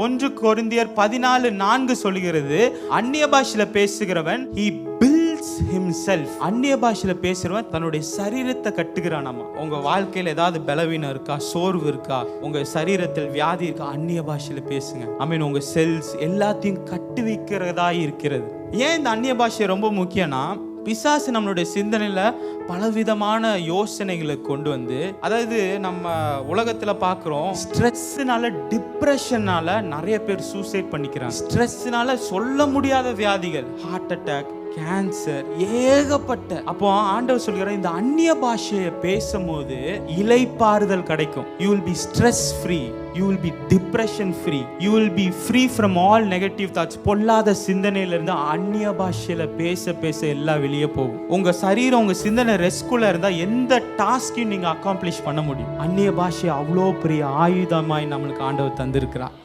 1 கொரிந்தியர் 14:4 சொல்கிறது, அந்நிய பாஷையில பேசுகிறவன் he builds himself. அந்நிய பாஷையில பேசுறவன் தன்னுடைய சரீரத்தை கட்டுகிறானாமா. உங்க வாழ்க்கையில ஏதாவது பலவீனம் இருக்கா, சோர்வு இருக்கா, உங்க சரீரத்தில் வியாதி இருக்கா, அந்நிய பாஷையில பேசுங்க. ஐ உங்க செல்ஸ் எல்லாத்தையும் கட்டு வைக்கிறதா இருக்கிறது. ஏன் இந்த அந்நிய பாஷை ரொம்ப முக்கியம்னா, பிசாசு நம்மளுடைய சிந்தனையில பலவிதமான யோசனைகளை கொண்டு வந்து, அதாவது நம்ம உலகத்துல பாக்குறோம், ஸ்ட்ரெஸ்னால டிப்ரெஷனால நிறைய பேர் சூசைட் பண்ணிக்கிறாங்க. ஸ்ட்ரெஸ்னால சொல்ல முடியாத வியாதிகள், ஹார்ட் அட்டாக், கேன்சர், ஏகப்பட்ட. அப்போ ஆண்டவர் சொல்கிற இந்த அந்நிய பாஷையை பேசும்போது இளைப்பாறுதல் கிடைக்கும். You will be stress free, you will be depression free, you will be free from all negative thoughts. பொல்லாத சிந்தனையில இருந்து அந்நிய பாஷையில பேச பேச எல்லாம் வெளியே போகும். உங்க சரீரம், உங்க சிந்தனை ரெஸ்ட்குள்ள இருந்தா எந்த டாஸ்கையும் நீங்க அக்காம்ப்ளிஷ் பண்ண முடியும். அந்நிய பாஷை அவ்வளோ பெரிய ஆயுதமாய் நம்மளுக்கு ஆண்டவர் தந்திருக்கிறார்.